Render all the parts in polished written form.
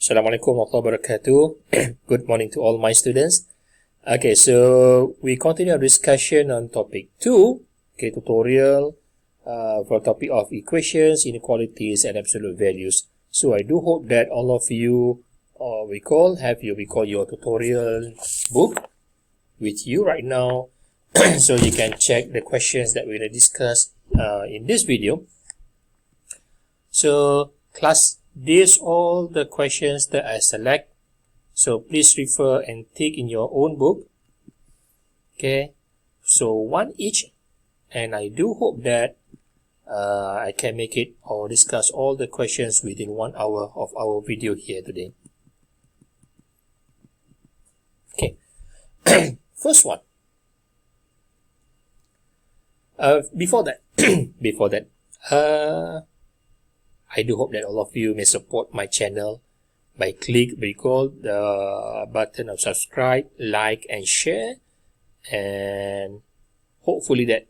Assalamualaikum warahmatullahi wabarakatuh. Good morning to all my students. Okay, so we continue our discussion on topic 2, okay, tutorial for topic of equations, inequalities, and absolute values. So I do hope that all of you have your tutorial book with you right now, so you can check the questions that we're going to discuss in this video. So class, these all the questions that I select, so please refer and take in your own book. Okay, so one each, and I do hope that I can make it or discuss all the questions within 1 hour of our video here today. Okay, first one. Before that, I do hope that all of you may support my channel by click the button of subscribe, like, and share, and hopefully that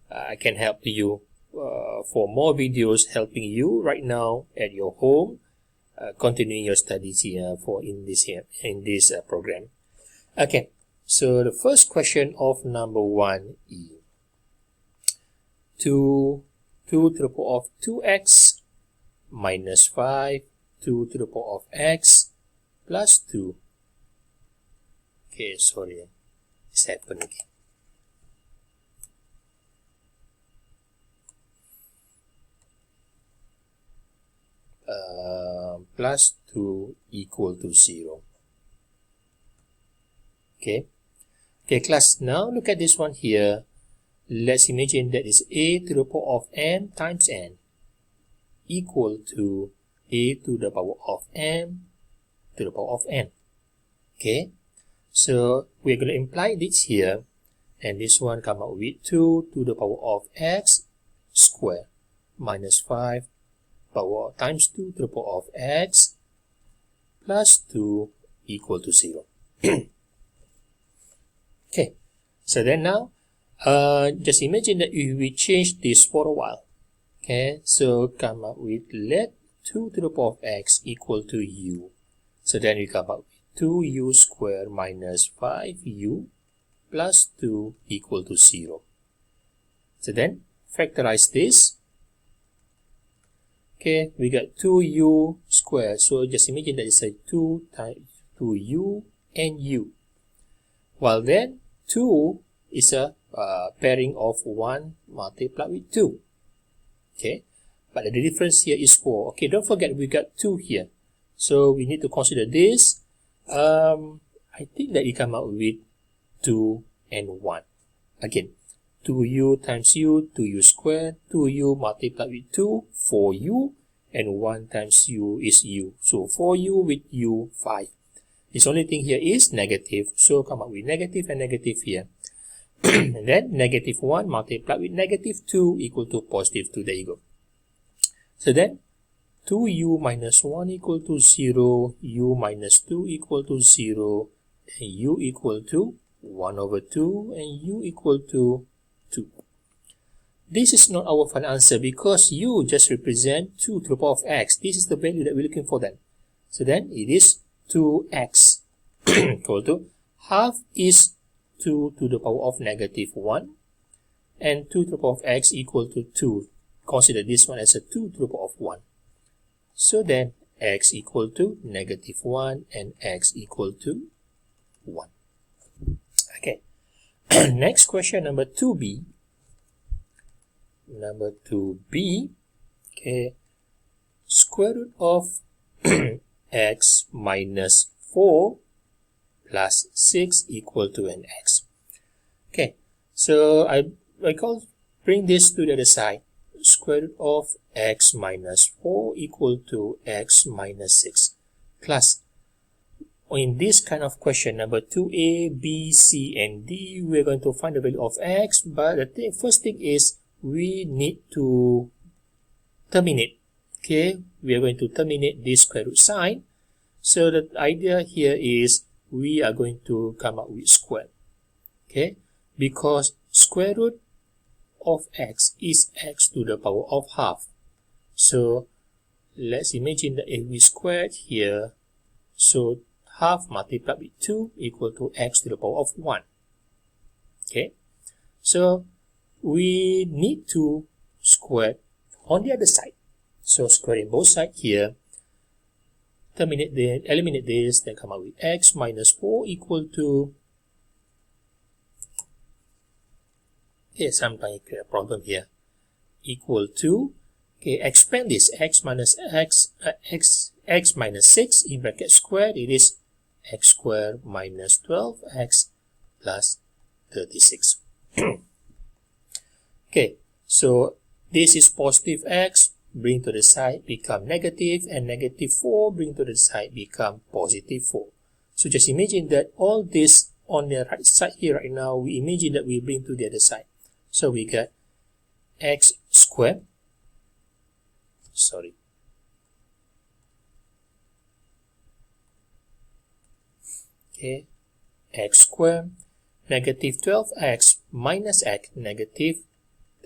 I can help you for more videos helping you right now at your home, continuing your studies here in this program. Okay, so the first question of number 1 is 2 to the power of 2x minus 5 to the power of x plus 2. Okay, sorry, it's happened again. Plus 2 equal to 0. Okay, class, now look at this one here. Let's imagine that is a to the power of m times n equal to a to the power of m to the power of n. Okay, so we're going to imply this here, and this one come out with 2 to the power of x square minus 5 power times 2 to the power of x plus 2 equal to 0. Okay, so then now just imagine that if we change this for a while. Okay, so come up with let 2 to the power of x equal to u. So then we come up with 2u squared minus 5u plus 2 equal to 0. So then factorize this. Okay, we got 2u squared. So just imagine that it's a 2 times 2u and u. While then 2 is a pairing of 1 multiplied with 2. Okay, but the difference here is 4. Okay, don't forget we got 2 here, so we need to consider this. I think that we come out with 2 and 1. Again, 2u times u, 2u squared, 2u multiplied with 2, 4u, and 1 times u is u. So 4u with u, 5. This only thing here is negative, so come out with negative and negative here. And then negative 1 multiplied with negative 2 equal to positive 2. There you go. So then 2u minus 1 equal to 0, u minus 2 equal to 0, and u equal to 1 over 2, and u equal to 2. This is not our final answer because u just represent 2 to the power of x. This is the value that we're looking for then. So then it is 2x equal to half is 2 to the power of negative 1, and 2 to the power of x equal to 2. Consider this one as a 2 to the power of 1. So then x equal to negative 1 and x equal to 1. Okay, next question, number 2b. Number 2b, okay, square root of x minus 4 plus 6 equal to an x. Okay, so I bring this to the other side. Square root of x minus 4 equal to x minus 6. Class, in this kind of question, number 2a, b, c, and d, we're going to find the value of x, but the first thing is we need to terminate. Okay, we are going to terminate this square root sign. So the idea here is we are going to come up with square. Okay, because square root of x is x to the power of half. So let's imagine that if we squared here So half multiplied with 2 equal to x to the power of 1. Okay, so we need to square on the other side. So squaring both sides here, eliminate this, then come out with x minus 4 equal to, sometimes a problem here, equal to, expand this, x minus 6 in bracket squared, it is x squared minus 12x plus 36. Okay, so this is positive x, bring to the side, become negative, and negative 4, bring to the side, become positive 4. So just imagine that all this on the right side here right now, we imagine that we bring to the other side. So we get x squared, x squared, negative 12x minus x, negative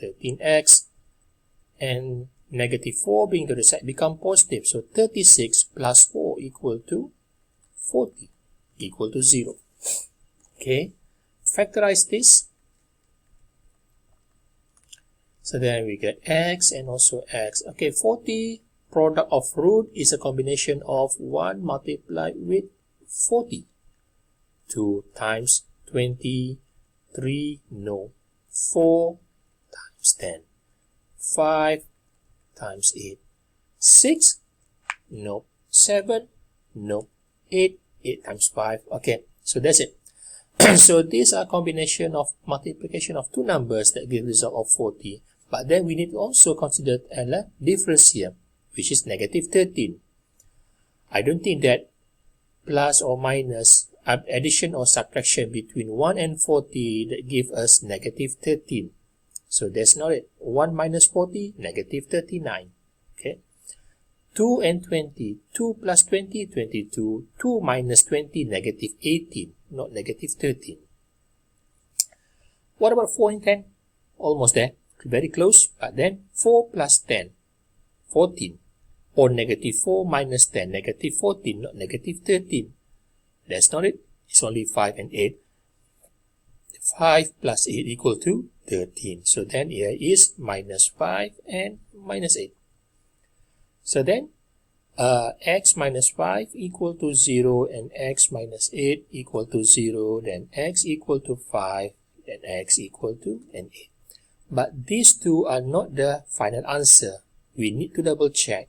13x, and negative 4 being to the side become positive. So 36 plus 4 equal to 40, equal to 0. Okay, factorize this. So then we get x and also x. Okay, 40 product of root is a combination of 1 multiplied with 40. 2 times 20, 3, no. 4 times 10. 5 times 8. 6, no. 7, no. 8 times 5. Okay, so that's it. So these are combination of multiplication of two numbers that give result of 40. But then we need to also consider a difference here, which is negative 13. I don't think that plus or minus addition or subtraction between 1 and 40 that give us negative 13. So that's not it. 1 minus 40, negative 39. Okay. 2 and 20. 2 plus 20, 22. 2 minus 20, negative 18. Not negative 13. What about 4 and 10? Almost there. Very close. But then 4 plus 10, 14. Or negative 4 minus 10, negative 14, not negative 13. That's not it. It's only 5 and 8. 5 plus 8 equal to 13. So then here is minus 5 and minus 8. So then x minus 5 equal to 0 and x minus 8 equal to 0. Then x equal to 5 and x equal to 8. But these two are not the final answer. We need to double check.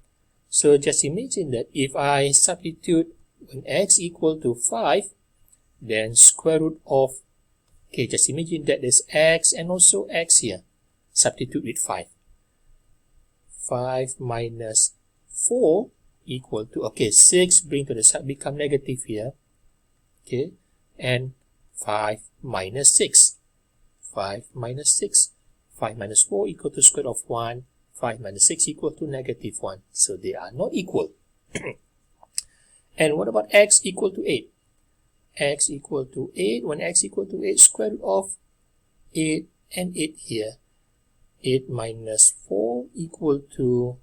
So just imagine that if I substitute when x equal to 5, then square root of, just imagine that there's x and also x here. Substitute with 5. 5 minus 4 equal to, 6 bring to the side, become negative here. Okay, and 5 minus 6. 5 minus 6. 5 minus 4 equal to square root of 1. 5 minus 6 equal to negative 1. So they are not equal. And what about x equal to 8? X equal to 8. When x equal to 8, square root of 8 and 8 here. 8 minus 4 equal to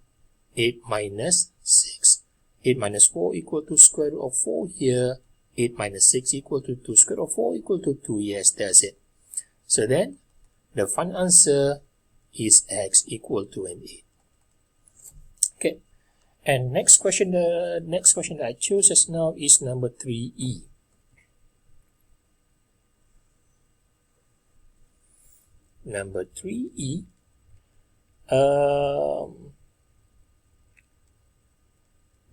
8 minus 6. 8 minus 4 equal to square root of 4 here. 8 minus 6 equal to 2. Square root of 4 equal to 2. Yes, that's it. So then, the final answer is x equal to 8. Okay. And next question, the next question that I chose just now is number 3E. Number 3E.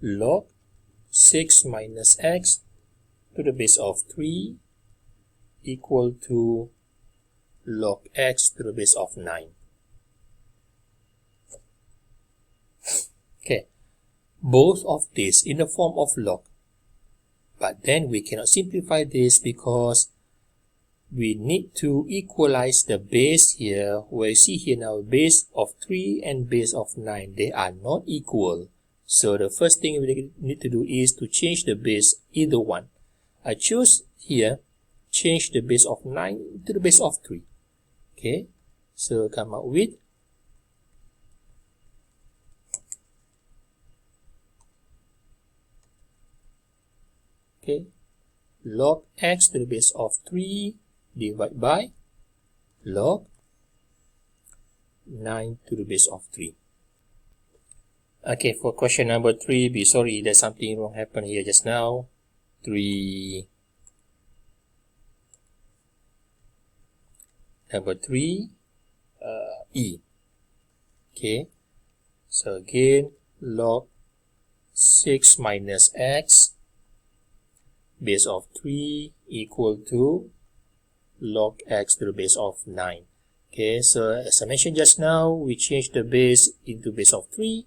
Log 6 minus x to the base of 3 equal to log x to the base of 9. Okay, both of these in the form of log, but then we cannot simplify this because we need to equalize the base here. Where you see here now, base of 3 and base of 9, they are not equal. So the first thing we need to do is to change the base, either one. I choose here, change the base of 9 to the base of 3. Okay, so come out with Okay, log x to the base of 3 divided by log 9 to the base of 3. Okay, for question number 3, be sorry, there's something wrong happened here just now. 3, number 3, E. Okay, so again, log 6 minus x base of 3 equal to log x to the base of 9. Okay, so as I mentioned just now, we change the base into base of 3.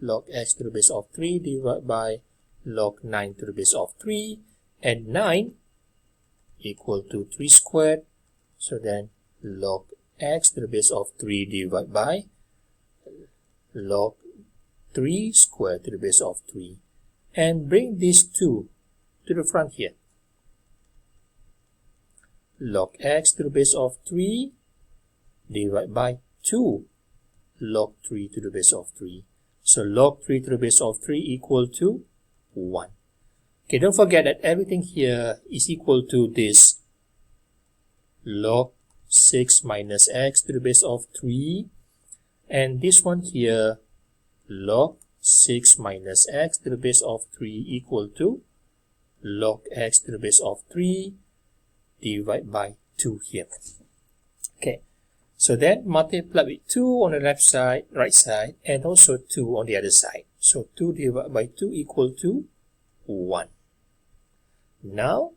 Log x to the base of 3 divided by log 9 to the base of 3, and 9 equal to 3 squared. So then log x to the base of 3 divided by log 3 squared to the base of 3. And bring these two to the front here. Log x to the base of 3 divided by 2 log 3 to the base of 3. So log 3 to the base of 3 equal to 1. Okay, don't forget that everything here is equal to this log 6 minus x to the base of 3, and this one here, log 6 minus x to the base of 3 equal to log x to the base of 3 divided by 2 here. Okay, so then multiply with 2 on the left side, right side, and also 2 on the other side. So 2 divided by 2 equal to 1. Now,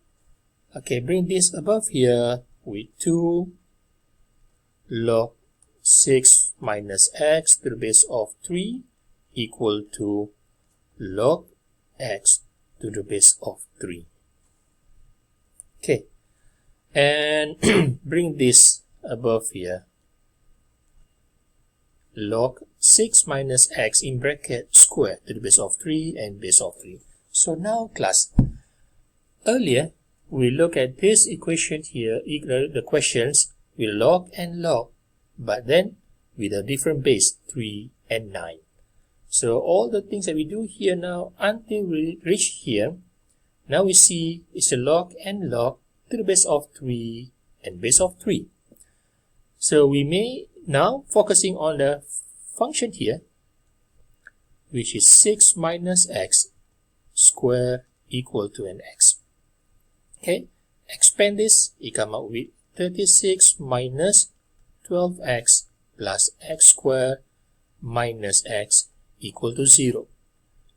okay, bring this above here with 2 log 6 minus x to the base of 3 equal to log x to the base of 3. Okay, and bring this above here. Log 6 minus x in bracket square to the base of 3 and base of 3. So now class, earlier we look at this equation here, the questions with log and log, but then with a different base, 3 and 9. So all the things that we do here now until we reach here, now we see it's a log and log to the base of 3 and base of 3. So we may now focusing on the function here, which is 6 minus x square equal to an x. Okay, expand this, you come out with 36 minus 12x plus x squared minus x equal to 0.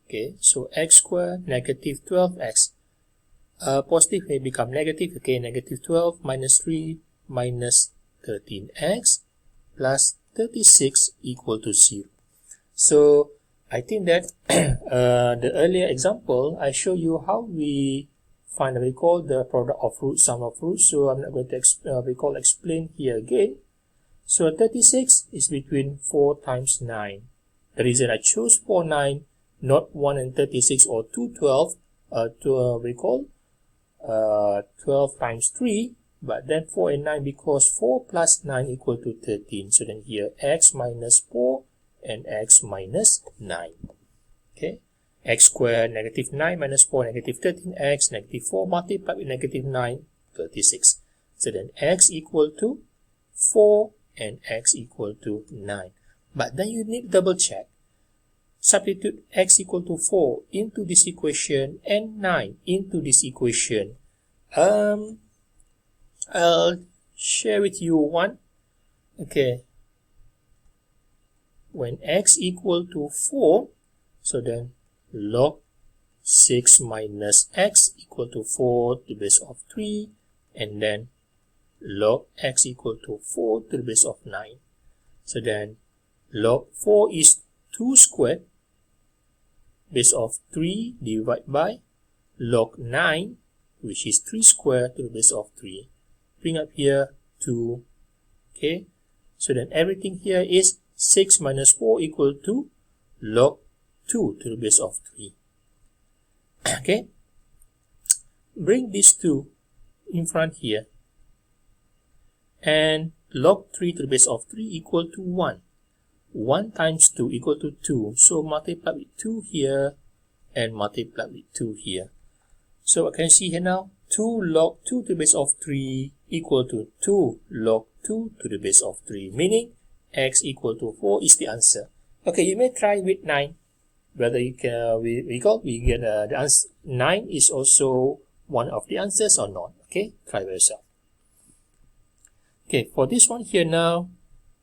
Okay, so x squared negative 12x. Positive may become negative. Okay, negative 12 minus 3 minus 13x plus 36 equal to 0. So I think that the earlier example, I show you how we find what we call the product of roots, sum of roots. So I'm not going to explain here again. So 36 is between 4 times 9. The reason I chose 4, 9, not 1 and 36 or 2, 12, we call 12 times 3, but then 4 and 9 because 4 plus 9 equal to 13. So then here x minus 4 and x minus 9. Okay, x squared negative 9 minus 4 negative 13x, negative 4 multiplied with negative 9, 36. So then x equal to 4 and x equal to 9. But then you need double check. Substitute x equal to 4 into this equation and 9 into this equation. I'll share with you one. Okay. When x equal to 4, so then log 6 minus x equal to 4 to the base of 3, and then log x equal to 4 to the base of 9. So then log 4 is 2 squared, base of 3 divided by log 9, which is 3 squared to the base of 3. Bring up here 2. Okay, so then everything here is 6 minus 4 equal to log 2 to the base of 3. Okay, bring these two in front here, and log 3 to the base of 3 equal to 1. 1 times 2 equal to 2. So multiply with 2 here and multiply with 2 here. So what can you see here now? 2 log 2 to the base of 3 equal to 2 log 2 to the base of 3, meaning x equal to 4 is the answer. Okay, you may try with 9. Whether you can, we get the answer. 9 is also one of the answers or not. Okay, try by yourself. Okay, for this one here now,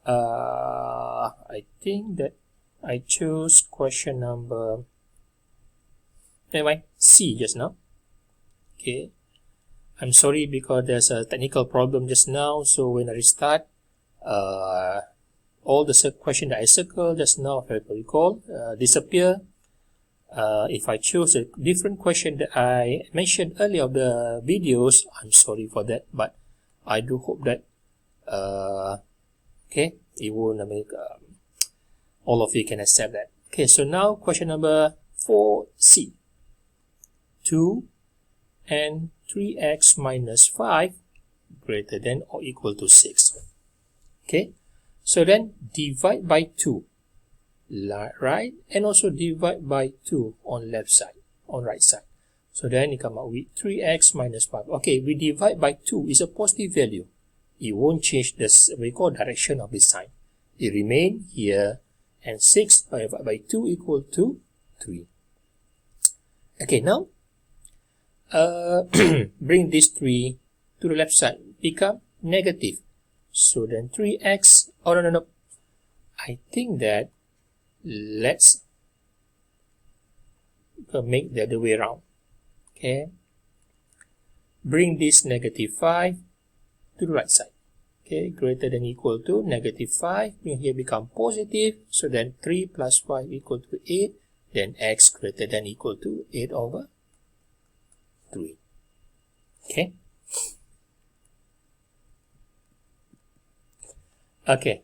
I think that I chose question number, anyway, C just now. Okay, I'm sorry because there's a technical problem just now, so when I restart, all the question that I circled just now, if I recall, disappear. If I choose a different question that I mentioned earlier of the videos, I'm sorry for that, but I do hope that okay, it won't make all of you can accept that. Okay, so now question number 4C. 2 and 3x minus 5 greater than or equal to 6. Okay, so then divide by 2, right, and also divide by 2 on left side, on right side. So then you come out with 3x minus 5. Okay, we divide by 2 is a positive value. It won't change this, we call direction of the sign. It remain here, and 6 divided by 2 equal to 3. Okay, now bring this 3 to the left side, become negative. So then 3x, oh no, I think that let's make the other way around. Okay, bring this negative 5 to the right side. Okay, greater than equal to negative 5, bring here become positive, so then 3 plus 5 equal to 8, then x greater than equal to 8 over 3. Okay. Okay,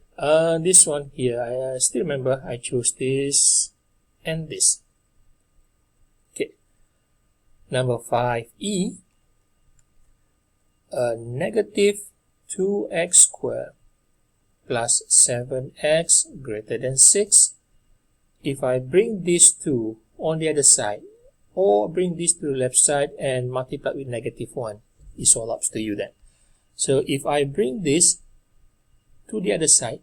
this one here, I still remember I chose this and this. Okay, number 5E, negative 2x squared plus 7x greater than 6. If I bring these two on the other side, or bring this to the left side and multiply with negative 1, it's all up to you then. So if I bring this to the other side,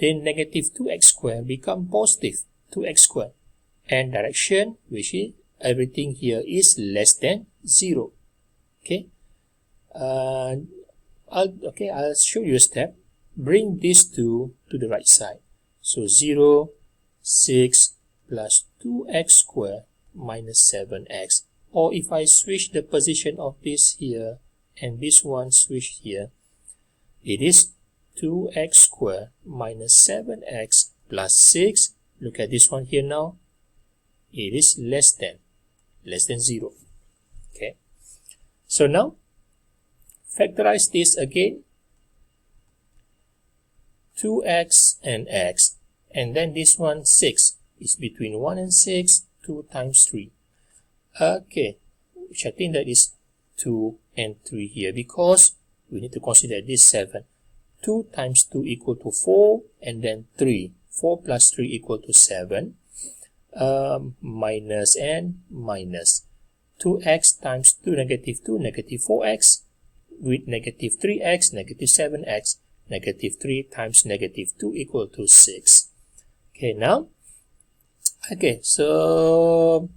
then negative 2x squared become positive 2x squared, and direction, which is everything here, is less than 0. Okay, I'll show you a step. Bring these two to the right side. So 0, 6 plus 2x squared minus 7x. Or if I switch the position of this here and this one switch here, it is 2x squared minus 7x plus 6. Look at this one here now. It is less than 0. Okay. So now, factorize this again. 2x and x. And then this one 6 is between 1 and 6. 2 times 3. Okay. Which I think that is 2 and 3 here, because we need to consider this 7. 2 times 2 equal to 4, and then 3. 4 plus 3 equal to 7. Minus and minus. 2x times 2, negative 2, negative 4x. With negative 3x, negative 7x. Negative 3 times negative 2 equal to 6. Okay, now. Okay, so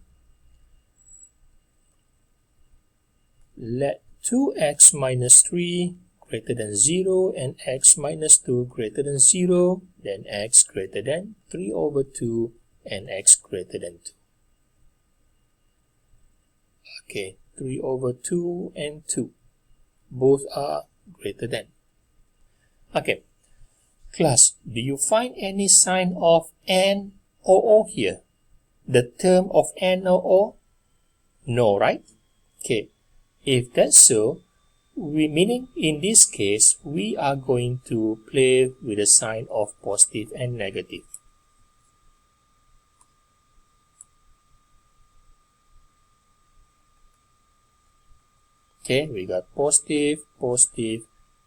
let 2x minus 3 greater than 0 and x minus 2 greater than 0, then x greater than 3 over 2 and x greater than 2. Okay, 3 over 2 and 2. Both are greater than. Okay, class, do you find any sign of N or O here? The term of N or O? No, right? Okay, if that's so, meaning in this case, we are going to play with the sign of positive and negative. Okay, we got positive, positive,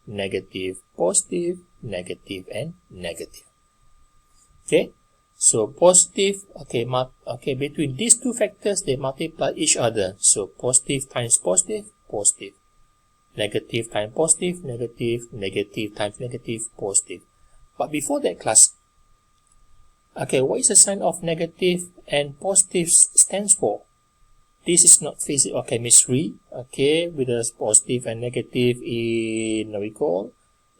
negative, positive, negative, and negative. Okay, So positive, okay, between these two factors, they multiply each other. So positive times positive, positive. Negative times positive, negative, negative times negative, positive. But before that class, okay, what is the sign of negative and positive stands for? This is not physics or chemistry, okay, with the positive and negative in,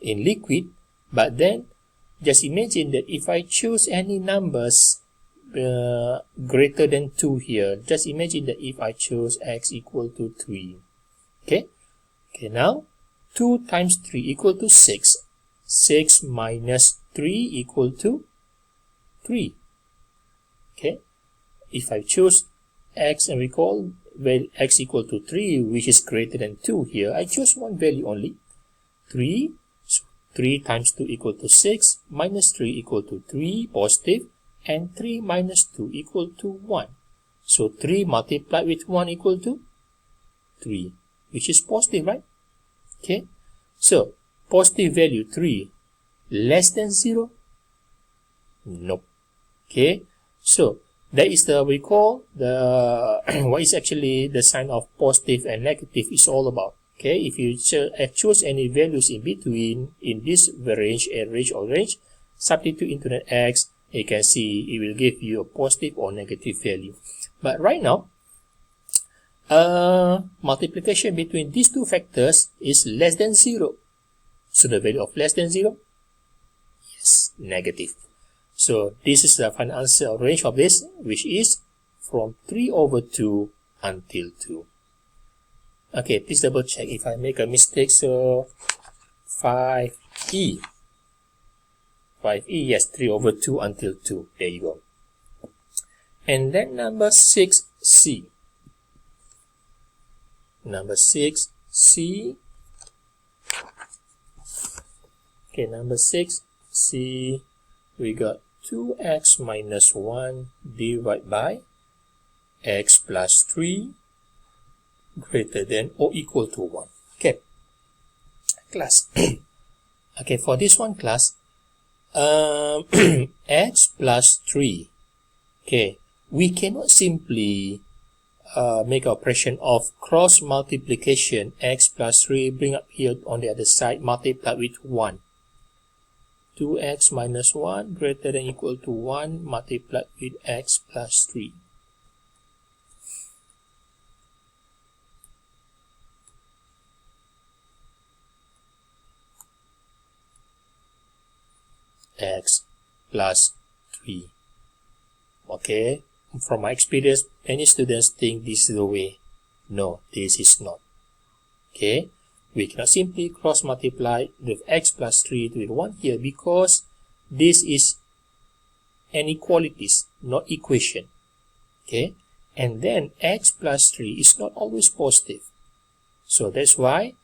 in liquid. But then, just imagine that if I choose any numbers greater than 2 here, just imagine that if I choose x equal to 3, okay, now 2 times 3 equal to 6, 6 minus 3 equal to 3, okay, if I choose x and x equal to 3, which is greater than 2 here, I choose one value only, 3, so 3 times 2 equal to 6, minus 3 equal to 3, positive, and 3 minus 2 equal to 1. So 3 multiplied with 1 equal to 3, which is positive, right? Okay, so positive value 3 less than 0? Nope. Okay, so that is the what is actually the sign of positive and negative is all about. Okay, if you choose any values in between in this range, substitute into the x, you can see it will give you a positive or negative value. But right now, multiplication between these two factors is less than 0. So the value of less than 0, yes, negative. So this is the final answer or range of this, which is from 3/2 until 2. Okay, please double check if I make a mistake. So 5e, yes, 3/2 until 2. There you go. And then number 6c. Number 6c. Okay, number 6c, we got 2x minus 1 divided by x plus 3 greater than or equal to 1. Okay, class. Okay, for this one class, x plus 3. Okay, we cannot simply make an operation of cross multiplication, x plus 3, bring up here on the other side, multiply with 1. 2x minus 1 greater than or equal to 1 multiplied with x plus 3. X plus 3. Okay, from my experience, many students think this is the way. No, this is not. Okay, we cannot simply cross multiply with x plus 3 with 1 here because this is inequalities, not equation. Okay, and then x plus 3 is not always positive. So that's why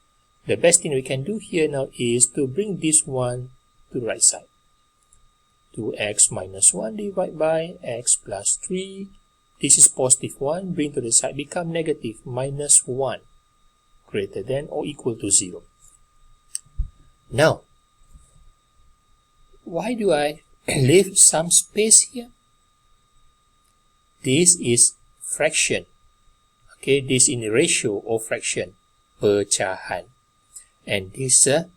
the best thing we can do here now is to bring this one to the right side. 2x minus 1 divided by x plus 3. This is positive 1, bring to the side, become negative minus 1. Greater than or equal to 0. Now, why do I leave some space here? This is fraction. Okay, this is ratio or fraction, pecahan. And this is a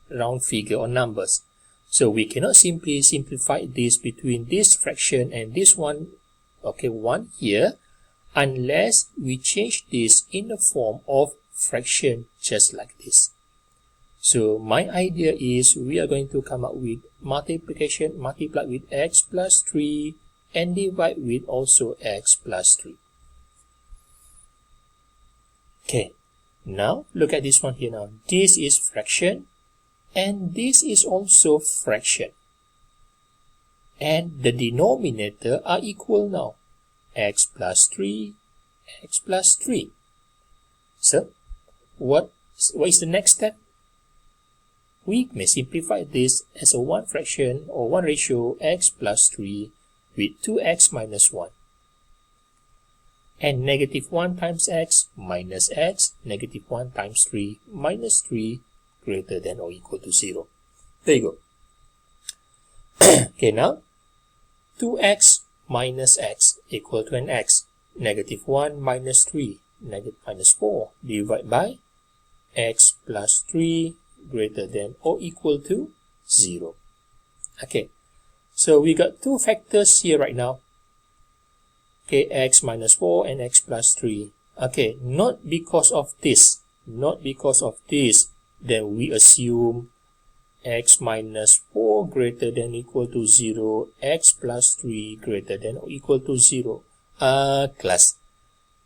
round figure or numbers. So we cannot simply simplify this between this fraction and this one, okay, 1 here, unless we change this in the form of fraction just like this. So my idea is we are going to come up with multiplication, multiply with x plus 3 and divide with also x plus 3. Okay, now look at this one here now. This is fraction and this is also fraction. And the denominator are equal now. X plus 3, x plus 3. So, what is the next step? We may simplify this as a 1 fraction or 1 ratio x plus 3 with 2x minus 1. And negative 1 times x minus x, negative 1 times 3 minus 3 greater than or equal to 0. There you go. Okay, now 2x minus x equal to an x. Negative 1 minus 3, minus 4 divided by x plus 3 greater than or equal to 0. Okay, so we got two factors here right now. Okay, x minus 4 and x plus 3. Okay, not because of this, then we assume x minus 4 greater than or equal to 0, x plus 3 greater than or equal to 0. Class,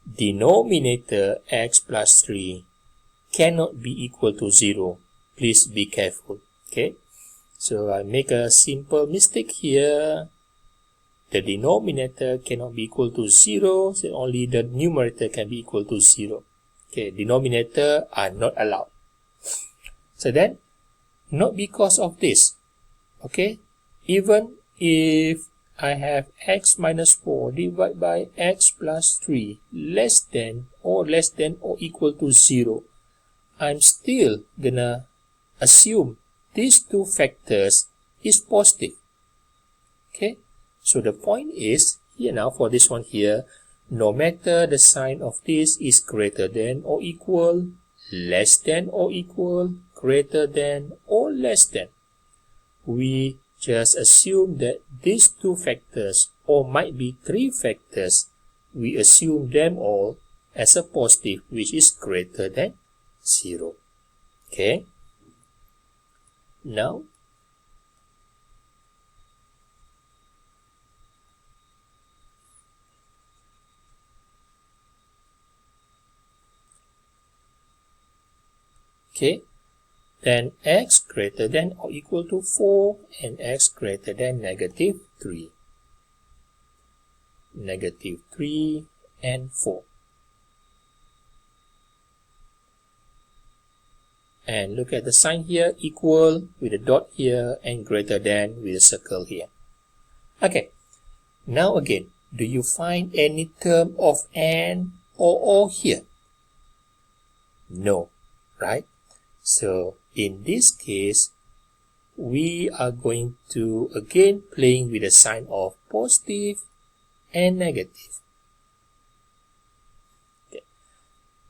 denominator x plus 3 cannot be equal to 0. Please be careful. Okay, so I make a simple mistake here. The denominator cannot be equal to 0, so only the numerator can be equal to 0. Okay, denominator are not allowed. So then, not because of this. Okay, even if I have x minus 4 divided by x plus 3 less than or equal to 0, I'm still gonna assume these two factors is positive. Okay, so the point is, here now for this one here, no matter the sign of this is greater than or equal, less than or equal, greater than or less than, we just assume that these two factors, or might be three factors, we assume them all as a positive, which is greater than 0. Okay, now okay, then x greater than or equal to 4 and x greater than negative 3. Negative 3 and 4. And look at the sign here, equal with a dot here and greater than with a circle here. Okay, now again, do you find any term of and or here? No, right? So in this case, we are going to again playing with the sign of positive and negative. Okay.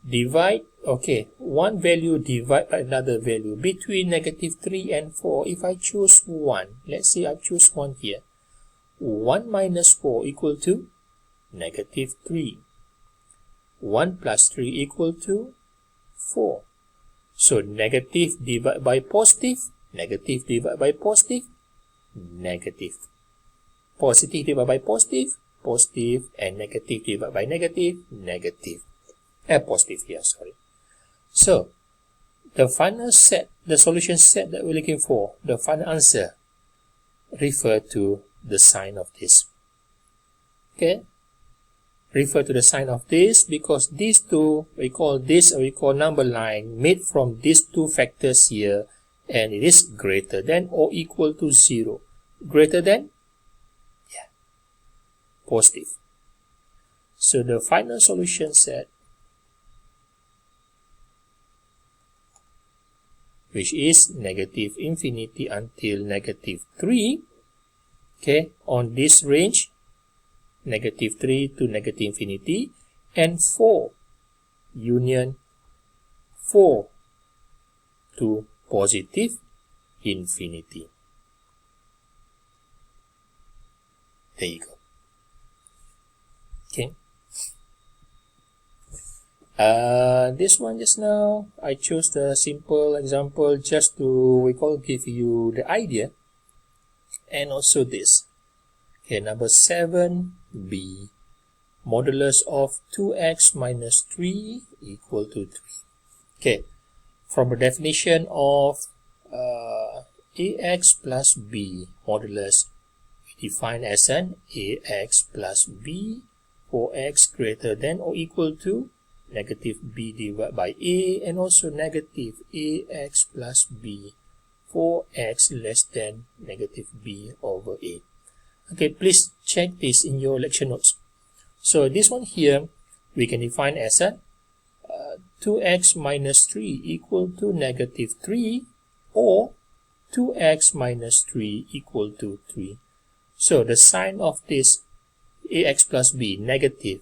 Divide, okay, one value divide by another value between negative 3 and 4. If I choose 1, let's say I choose 1 here. 1 minus 4 equal to negative 3. 1 plus 3 equal to 4. So negative divided by positive, negative divided by positive, negative. Positive divided by positive, positive, and negative divided by negative, negative. Positive here, sorry. So, the final set, the solution set that we're looking for, the final answer, refer to the sign of this. Okay? Refer to the sign of this because these two, we call number line made from these two factors here, and it is greater than or equal to 0. Greater than? Yeah. Positive. So the final solution set, which is negative infinity until negative 3, okay, on this range, negative 3 to negative infinity, and 4 union 4 to positive infinity. There you go. Okay. This one just now, I chose the simple example just to, give you the idea, and also this. Okay, number 7b, modulus of 2x minus 3 equal to 3. Okay, from the definition of ax plus b modulus, we define as an ax plus b for x greater than or equal to negative b divided by a, and also negative ax plus b for x less than negative b over a. Okay, please check this in your lecture notes. So this one here, we can define as a 2x minus 3 equal to negative 3, or 2x minus 3 equal to 3. So the sign of this ax plus b negative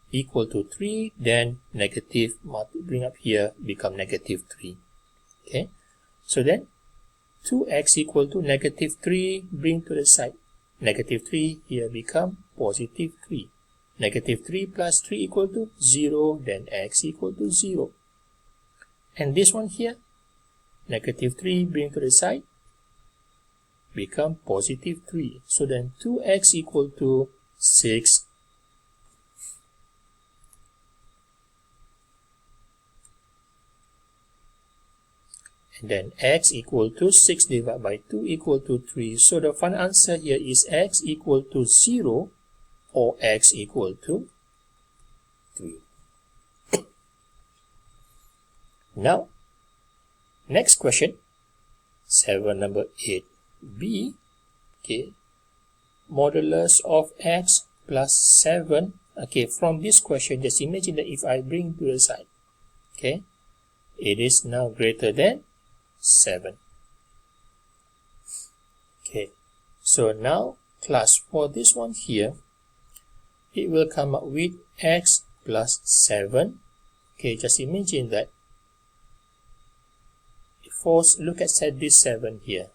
equal to 3, then negative, bring up here, become negative 3. Okay, so then 2x equal to negative 3, bring to the side. Negative 3 here become positive 3. Negative 3 plus 3 equal to 0, then x equal to 0. And this one here, negative 3 bring to the side, become positive 3. So then 2x equal to 6. And then x equal to 6 divided by 2 equal to 3. So the final answer here is x equal to 0 or x equal to 3. Now, next question, number 8b. Okay, modulus of x plus 7. Okay, from this question, just imagine that if I bring to the side, okay, it is now greater than 7. Okay, so now class, for this one here, it will come up with x plus 7. Okay, just imagine that. First, look at this 7 here.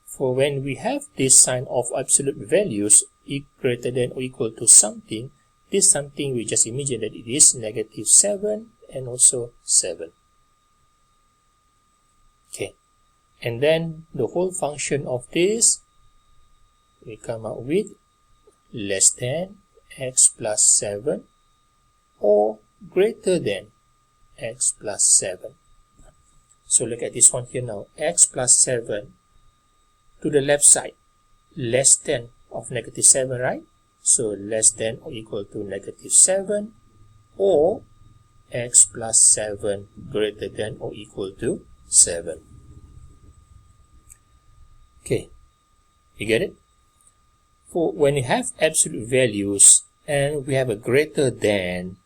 For when we have this sign of absolute values greater than or equal to something, this something we just imagine that it is negative 7 and also 7. Okay, and then the whole function of this, we come out with less than x plus 7 or greater than x plus 7. So look at this one here now, x plus 7 to the left side, less than of negative 7, right? So less than or equal to negative 7 or x plus 7 greater than or equal to 7. Okay, you get it? For when you have absolute values and we have a greater than,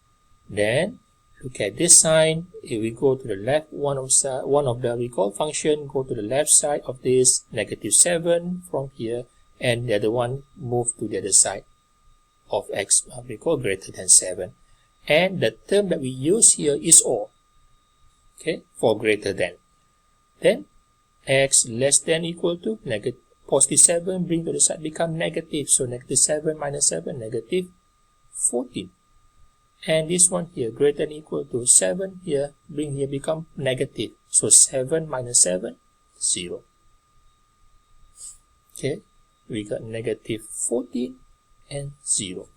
then look at this sign. If we go to the left, one of the recall function, go to the left side of this, negative 7 from here, and the other one move to the other side of x, we call greater than 7. And the term that we use here is or, okay, for greater than. Then x less than equal to negative positive 7, bring to the side, become negative. So negative 7 minus 7, negative 14. And this one here, greater than equal to 7 here, bring here, become negative. So 7 minus 7, 0. Okay, we got negative 14 and 0.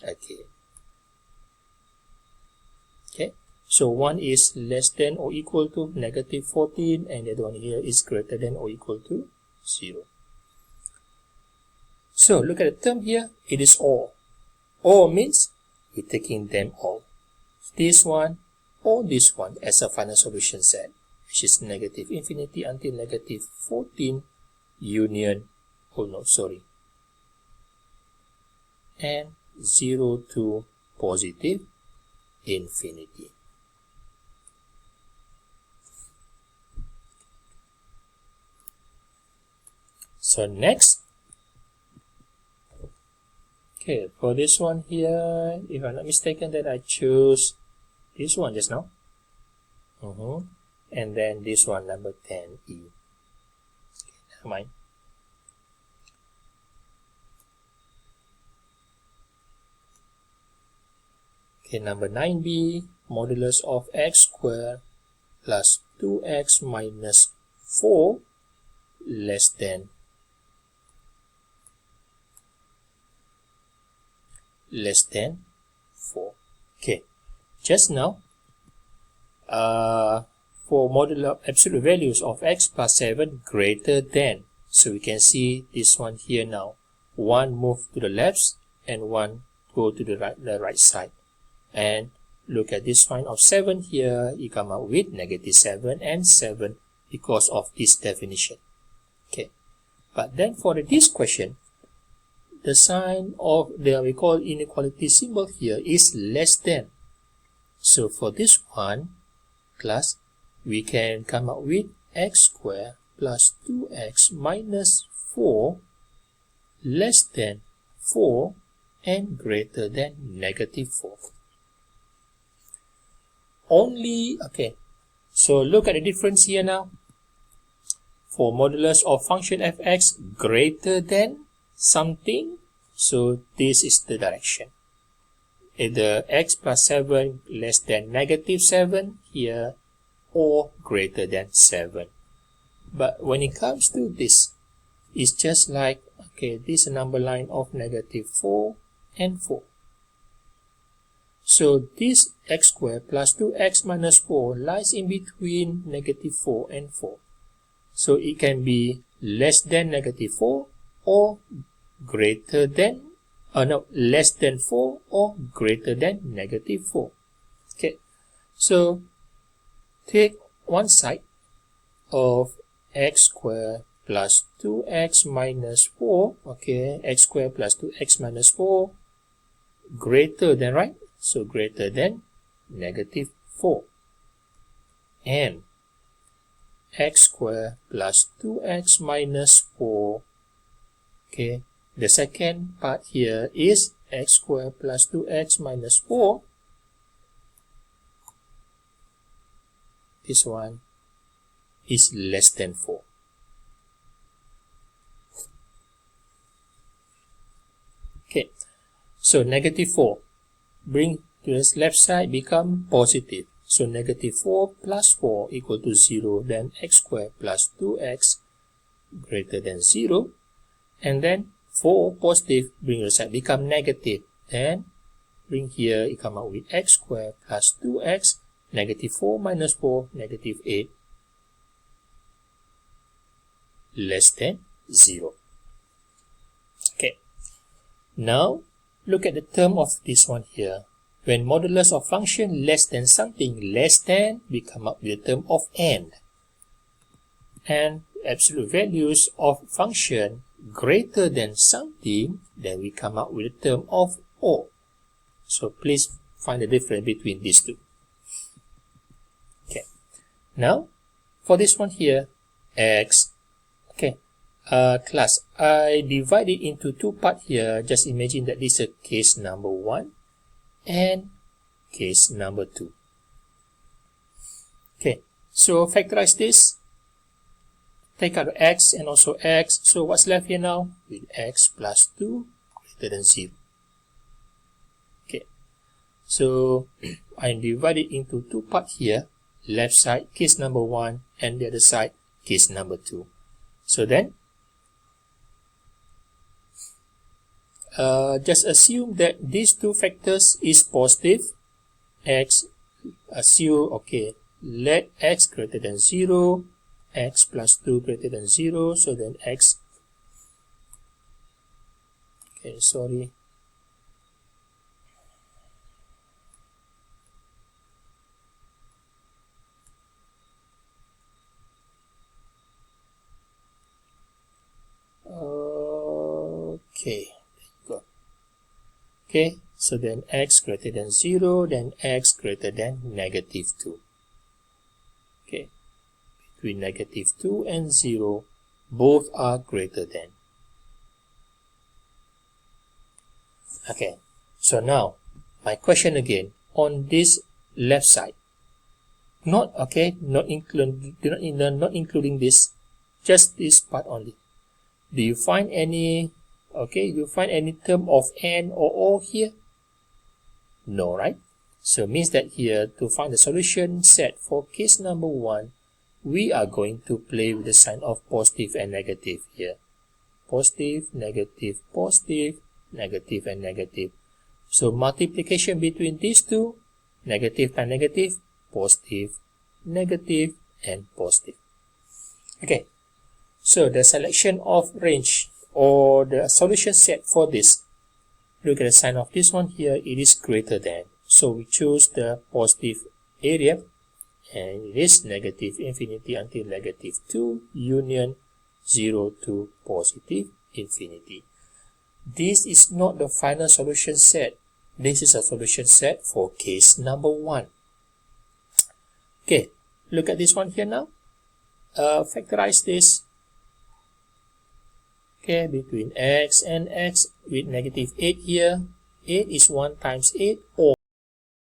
Okay. Okay, so one is less than or equal to negative 14, and the other one here is greater than or equal to 0. So look at the term here, it is or. Or means we're taking them all. This one or this one as a final solution set, which is negative infinity until negative 14 union, and 0 to positive infinity. So next, okay, for this one here, if I'm not mistaken, that I choose this one just now. And then this one, number 10E. Okay, never mind. Okay, number 9B, modulus of x squared plus 2x minus 4 less than 4. Okay, just now, for modular absolute values of x plus 7 greater than, so we can see this one here now. One move to the left and one go to the right side. And look at this sign of 7 here, you come out with negative 7 and 7 because of this definition. Okay, but then for this question, the sign of the we call inequality symbol here is less than. So for this one, class, we can come up with x squared plus 2x minus 4 less than 4 and greater than negative 4. Only, okay, so look at the difference here now. For modulus of function fx greater than something, so this is the direction. Either x plus 7 less than negative 7 here, or greater than 7. But when it comes to this, it's just like, okay, this number line of negative 4 and 4. So this x squared plus 2x minus 4 lies in between negative 4 and 4. So it can be less than negative 4 or greater than, less than 4 or greater than negative 4. Okay, so take one side of x squared plus 2x minus 4, okay, x squared plus 2x minus 4 greater than, right? So greater than negative 4. And x squared plus 2x minus 4, okay, the second part here is x squared plus 2x minus 4. This one is less than 4. Okay, so negative 4 bring to the left side become positive. So negative 4 plus 4 equal to 0. Then x squared plus 2x greater than 0. And then 4 positive bring to the side become negative. Then bring here, it come out with x squared plus 2x, negative 4 minus 4, negative 8, less than 0. Okay, now look at the term of this one here. When modulus of function less than something less than, we come up with the term of and. And absolute values of function greater than something, then we come up with the term of or. So please find the difference between these two. Okay, now for this one here, x, okay, class, I divide it into two parts here. Just imagine that this is case number 1 and case number 2. Okay, so factorize this. Take out the x and also x. So what's left here now? With x plus 2 greater than 0. Okay, so I divide it into two parts here. Left side, case number 1, and the other side, case number 2. So then, just assume that these two factors is positive. X, assume, okay, let x greater than 0, x plus 2 greater than 0, so then x, okay, sorry, okay, go. Okay, so then x greater than 0, then x greater than negative 2. Okay, between negative 2 and 0, both are greater than. Okay, so now, my question again, on this left side, not, okay, not including this, just this part only. Do you find any, okay, do you find any term of and or or here? No, right? So means that here, to find the solution set for case number 1, we are going to play with the sign of positive and negative here. Positive, negative, positive, negative, and negative. So multiplication between these two, negative times negative, positive, negative, and positive. Okay, so the selection of range or the solution set for this, look at the sign of this one here, it is greater than. So we choose the positive area, and it is negative infinity until negative 2 union 0 to positive infinity. This is not the final solution set. This is a solution set for case number 1. Okay, look at this one here now. Factorize this. Okay, between x and x with negative 8 here. 8 is 1 times 8, or